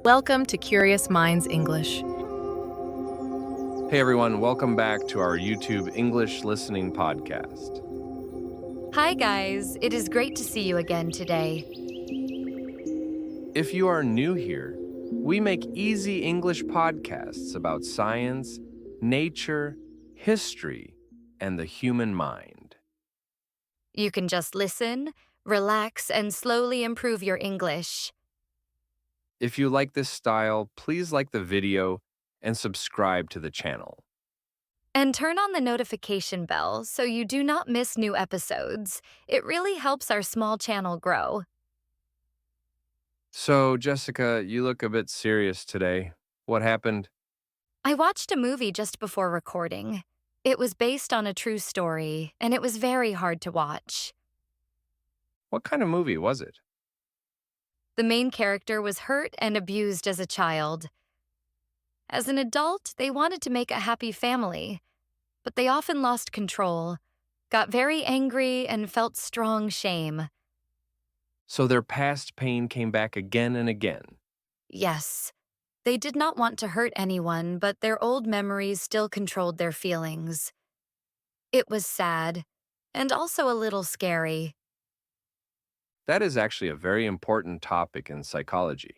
Welcome to Curious Minds English. Hey everyone, welcome back to our YouTube English listening podcast. Hi, guys. It is great to see you again today. If you are new here, we make easy English podcasts about science, nature, history, and the human mind. You can just listen, relax, and slowly improve your English. If you like this style, please like the video and subscribe to the channel. And turn on the notification bell so you do not miss new episodes. It really helps our small channel grow. So, Jessica, you look a bit serious today. What happened? I watched a movie just before recording. It was based on a true story, and it was very hard to watch. What kind of movie was it? The main character was hurt and abused as a child. As an adult, they wanted to make a happy family, but they often lost control, got very angry, and felt strong shame. So their past pain came back again and again. Yes, they did not want to hurt anyone, but their old memories still controlled their feelings. It was sad, and also a little scary. That is actually a very important topic in psychology.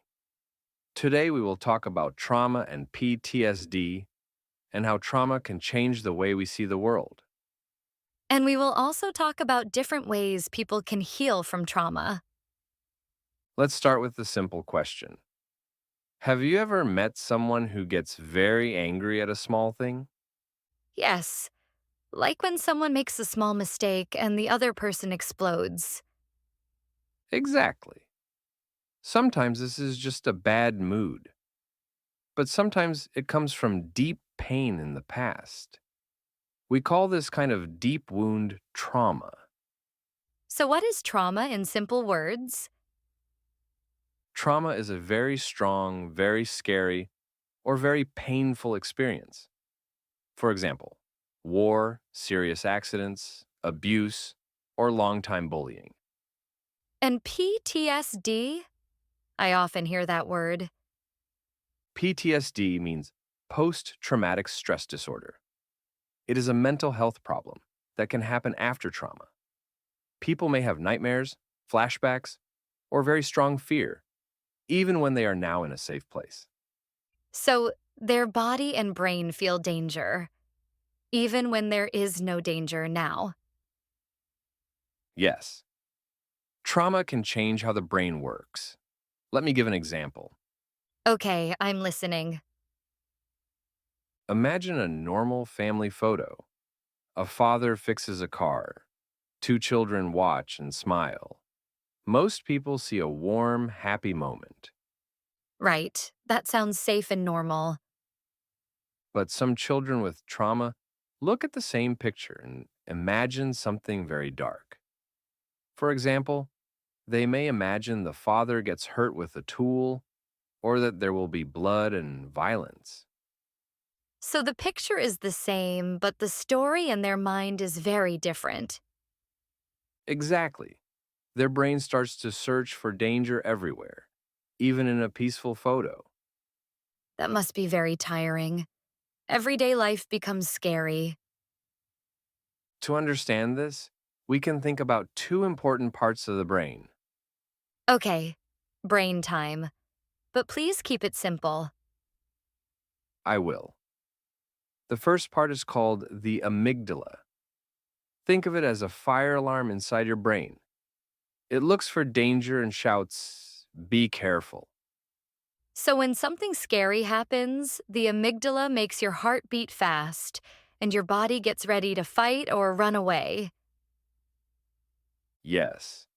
Today, we will talk about trauma and PTSD and how trauma can change the way we see the world. And we will also talk about different ways people can heal from trauma. Let's start with the simple question. Have you ever met someone who gets very angry at a small thing? Yes, like when someone makes a small mistake and the other person explodes. Exactly. Sometimes this is just a bad mood, but sometimes it comes from deep pain in the past. We call this kind of deep wound trauma. So, what is trauma in simple words? Trauma is a very strong, very scary, or very painful experience. For example, war, serious accidents, abuse, or long-time bullying. And PTSD? I often hear that word. PTSD means post-traumatic stress disorder. It is a mental health problem that can happen after trauma. People may have nightmares, flashbacks, or very strong fear, even when they are now in a safe place. So, their body and brain feel danger, even when there is no danger now. Yes, trauma can change how the brain works. Let me give an example. Okay, I'm listening. Imagine a normal family photo. A father fixes a car. Two children watch and smile. Most people see a warm, happy moment. Right, that sounds safe and normal. But some children with trauma look at the same picture and imagine something very dark. For example, they may imagine the father gets hurt with a tool or that there will be blood and violence. So, the picture is the same, but the story in their mind is very different. Exactly. Their brain starts to search for danger everywhere, even in a peaceful photo. That must be very tiring. Everyday life becomes scary. To understand this, we can think about two important parts of the brain. Okay, brain time. But please keep it simple. I will. The first part is called the amygdala. Think of it as a fire alarm inside your brain. It looks for danger and shouts, "Be careful." So, when something scary happens, the amygdala makes your heart beat fast, and your body gets ready to fight or run away. Yes.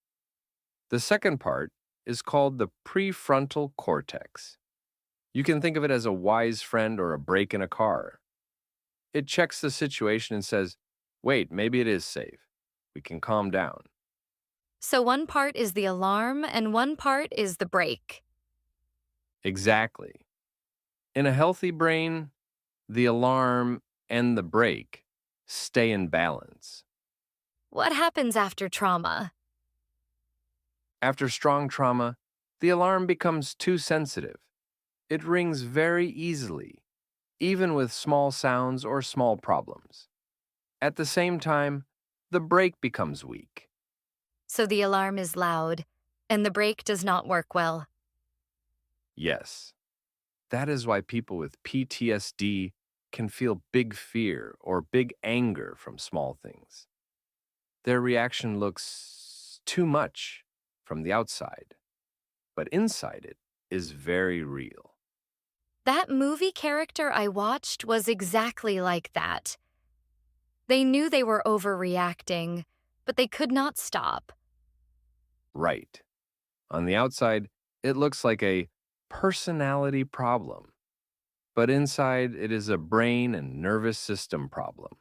The second part is called the prefrontal cortex. You can think of it as a wise friend or a brake in a car. It checks the situation and says, "Wait, maybe it is safe. We can calm down." So, one part is the alarm, and one part is the brake. Exactly. In a healthy brain, the alarm and the brake stay in balance. What happens after trauma? After strong trauma, the alarm becomes too sensitive It rings very easily, even with small sounds or small problems. At the same time, the brake becomes weak. So the alarm is loud, and the brake does not work well. Yes, that is why people with PTSD can feel big fear or big anger from small things. Their reaction looks too much from the outside, but inside it is very real. That movie character I watched was exactly like that. They knew they were overreacting, but they could not stop. Right. On the outside, it looks like a personality problem, but inside it is a brain and nervous system problem.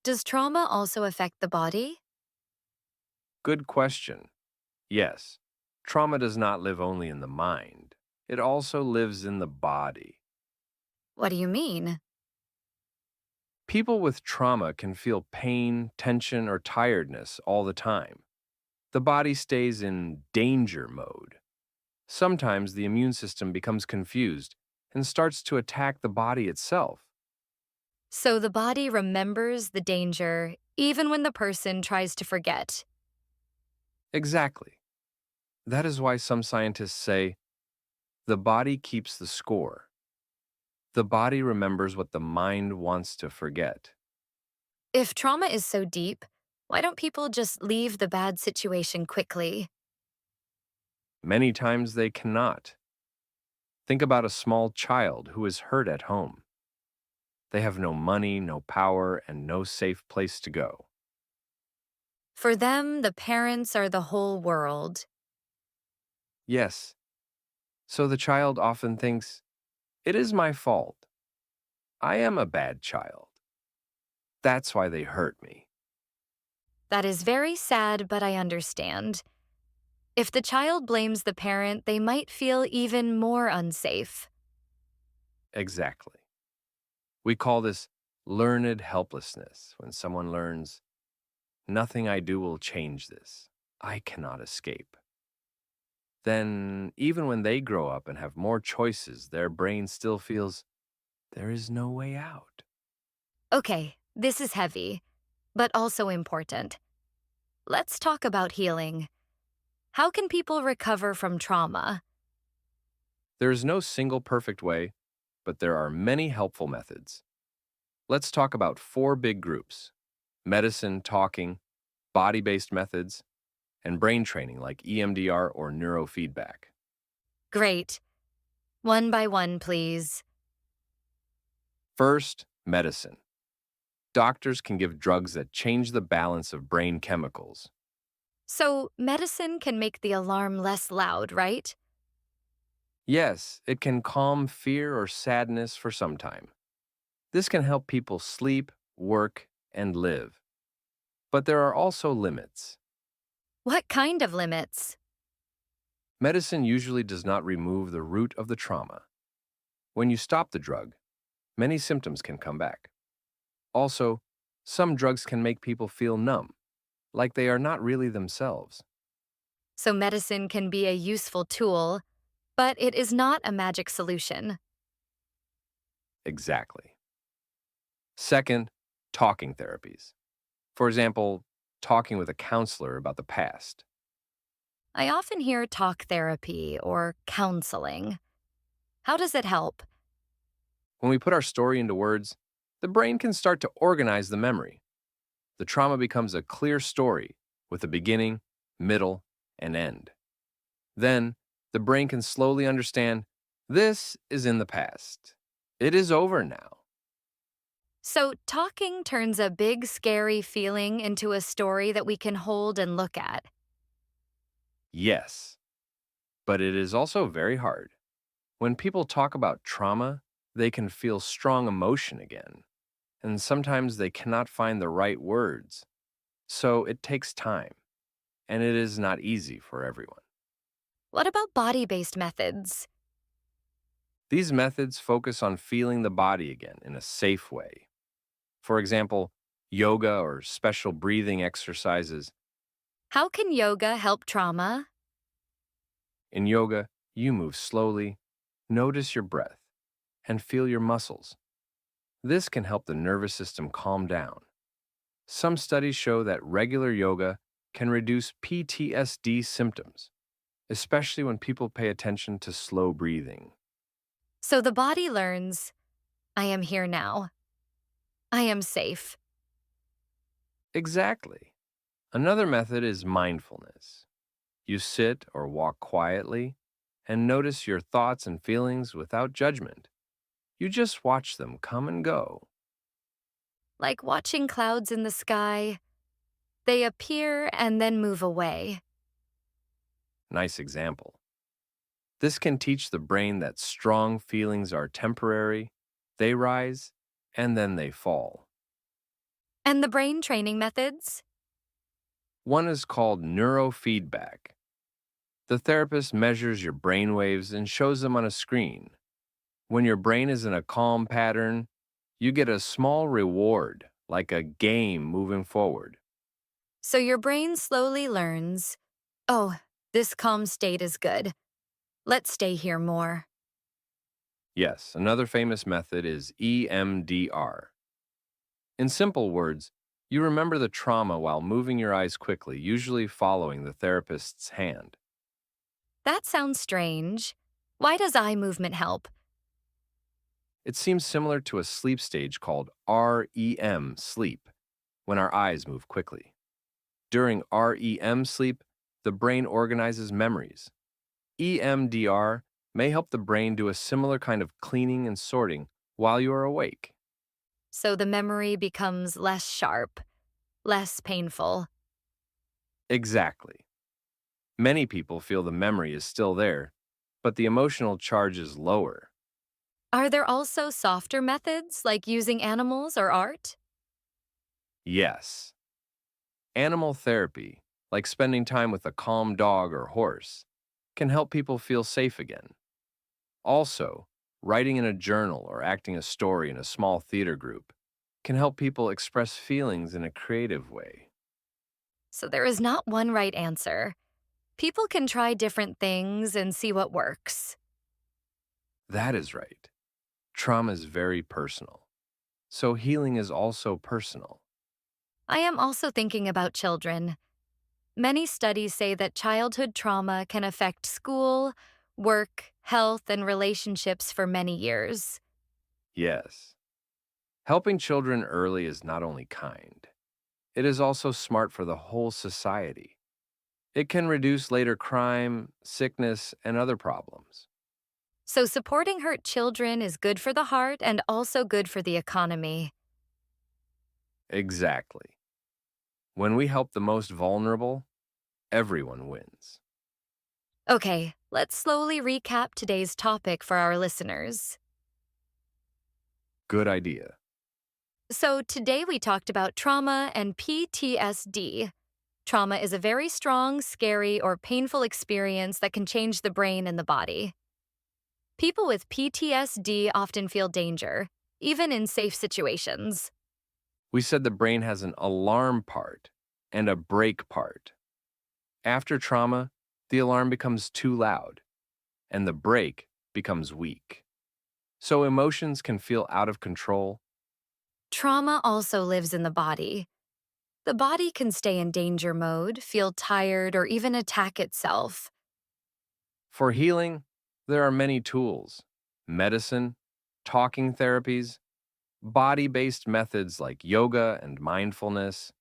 Does trauma also affect the body? Good question. Yes, trauma does not live only in the mind, it also lives in the body. What do you mean? People with trauma can feel pain, tension, or tiredness all the time. The body stays in danger mode. Sometimes the immune system becomes confused and starts to attack the body itself. So the body remembers the danger even when the person tries to forget. Exactly. That is why some scientists say the body keeps the score. The body remembers what the mind wants to forget. If trauma is so deep, why don't people just leave the bad situation quickly? Many times they cannot. Think about a small child who is hurt at home. They have no money, no power, and no safe place to go. For them, the parents are the whole world. Yes, so the child often thinks, it is my fault. I am a bad child. That's why they hurt me. That is very sad, but I understand. If the child blames the parent, they might feel even more unsafe. Exactly. We call this learned helplessness when someone learns, nothing I do will change this. I cannot escape. Then, even when they grow up and have more choices, their brain still feels there is no way out. Okay, this is heavy, but also important. Let's talk about healing. How can people recover from trauma? There is no single perfect way, but there are many helpful methods. Let's talk about four big groups: medicine, talking, body based methods, and brain training like EMDR or neurofeedback. Great. One by one, please. First, medicine. Doctors can give drugs that change the balance of brain chemicals. So, medicine can make the alarm less loud, right? Yes, it can calm fear or sadness for some time. This can help people sleep, work, and live. But there are also limits. What kind of limits? Medicine usually does not remove the root of the trauma. When you stop the drug, many symptoms can come back. Also, some drugs can make people feel numb, like they are not really themselves. So, medicine can be a useful tool, but it is not a magic solution. Exactly. Second, talking therapies. For example, talking with a counselor about the past. I often hear talk therapy or counseling. How does it help? When we put our story into words, the brain can start to organize the memory. The trauma becomes a clear story with a beginning, middle, and end. Then, the brain can slowly understand this is in the past. It is over now. So, talking turns a big, scary feeling into a story that we can hold and look at. Yes, but it is also very hard. When people talk about trauma, they can feel strong emotion again, and sometimes they cannot find the right words. So it takes time, and it is not easy for everyone. What about body based methods? These methods focus on feeling the body again in a safe way. For example, yoga or special breathing exercises. How can yoga help trauma? In yoga, you move slowly, Notice your breath and feel your muscles. This can help the nervous system calm down. Some studies show that regular yoga can reduce PTSD symptoms, especially when people pay attention to slow breathing. So the body learns, I am here now. I am safe. Exactly. Another method is mindfulness. You sit or walk quietly and notice your thoughts and feelings without judgment. You just watch them come and go. Like watching clouds in the sky, they appear and then move away. Nice example. This can teach the brain that strong feelings are temporary, they rise, and then they fall. And the brain training methods? One is called neurofeedback. The therapist measures your brain waves and shows them on a screen. When your brain is in a calm pattern, you get a small reward, like a game moving forward. So your brain slowly learns, oh, this calm state is good. Let's stay here more. Yes, another famous method is EMDR. In simple words, you remember the trauma while moving your eyes quickly, usually following the therapist's hand. That sounds strange. Why does eye movement help? It seems similar to a sleep stage called REM sleep, when our eyes move quickly. During REM sleep, the brain organizes memories. EMDR may help the brain do a similar kind of cleaning and sorting while you are awake. So the memory becomes less sharp, less painful. Exactly. Many people feel the memory is still there, but the emotional charge is lower. Are there also softer methods like using animals or art? Yes. Animal therapy, like spending time with a calm dog or horse, can help people feel safe again. Also, writing in a journal or acting a story in a small theater group can help people express feelings in a creative way. So there is not one right answer. People can try different things and see what works. That is right. Trauma is very personal. So healing is also personal. I am also thinking about children. Many studies say that childhood trauma can affect school, work, health, and relationships for many years. Yes. Helping children early is not only kind, it is also smart for the whole society. It can reduce later crime, sickness, and other problems. So supporting hurt children is good for the heart and also good for the economy. Exactly. When we help the most vulnerable, everyone wins. Okay, let's slowly recap today's topic for our listeners. Good idea. So today we talked about trauma and PTSD. Trauma is a very strong, scary, or painful experience that can change the brain and the body. People with PTSD often feel danger, even in safe situations. We said the brain has an alarm part and a brake part. After trauma, the alarm becomes too loud and the brake becomes weak. So emotions can feel out of control. Trauma also lives in the body. The body can stay in danger mode, feel tired, or even attack itself. For healing, there are many tools: medicine, talking therapies, body based methods like yoga and mindfulness,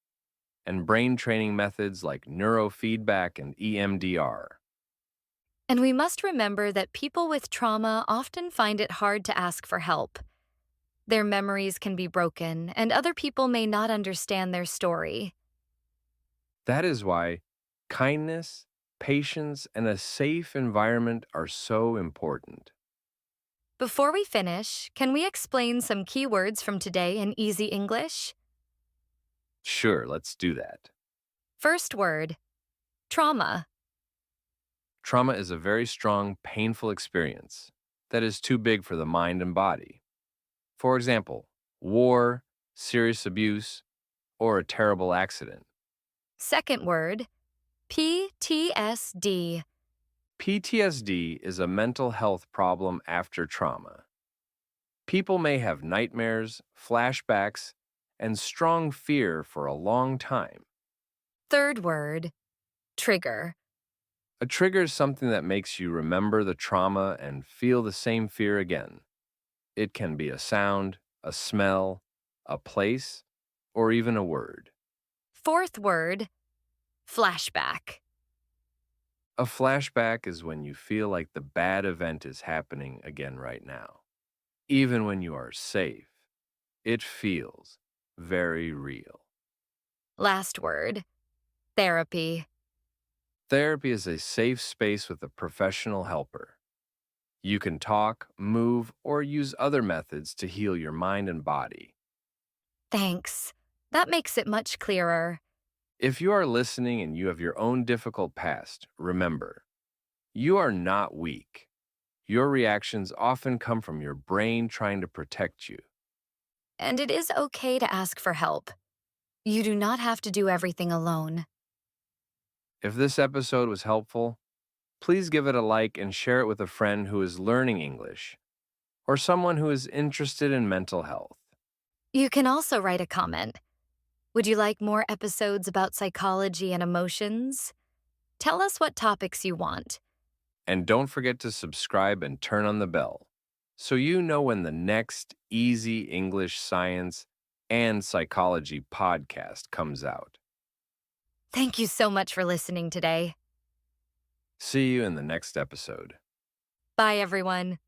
and brain training methods like neurofeedback and EMDR. And we must remember that people with trauma often find it hard to ask for help. Their memories can be broken, and other people may not understand their story. That is why kindness, patience, and a safe environment are so important. Before we finish, can we explain some key words from today in easy English? Sure, let's do that. First word, trauma. Trauma is a very strong, painful experience that is too big for the mind and body. For example, war, serious abuse, or a terrible accident. Second word, PTSD. PTSD is a mental health problem after trauma. People may have nightmares, flashbacks, and strong fear for a long time. Third word, trigger. A trigger is something that makes you remember the trauma and feel the same fear again. It can be a sound, a smell, a place, or even a word. Fourth word, flashback. A flashback is when you feel like the bad event is happening again right now. Even when you are safe, it feels very real. Last word, therapy. Therapy is a safe space with a professional helper. You can talk, move, or use other methods to heal your mind and body. Thanks. That makes it much clearer. If you are listening and you have your own difficult past, remember, you are not weak. Your reactions often come from your brain trying to protect you. And it is okay to ask for help. You do not have to do everything alone. If this episode was helpful, please give it a like and share it with a friend who is learning English or someone who is interested in mental health. You can also write a comment. Would you like more episodes about psychology and emotions? Tell us what topics you want. And don't forget to subscribe and turn on the bell so you know when the next easy English, science, and psychology podcast comes out. Thank you so much for listening today. See you in the next episode. Bye, everyone.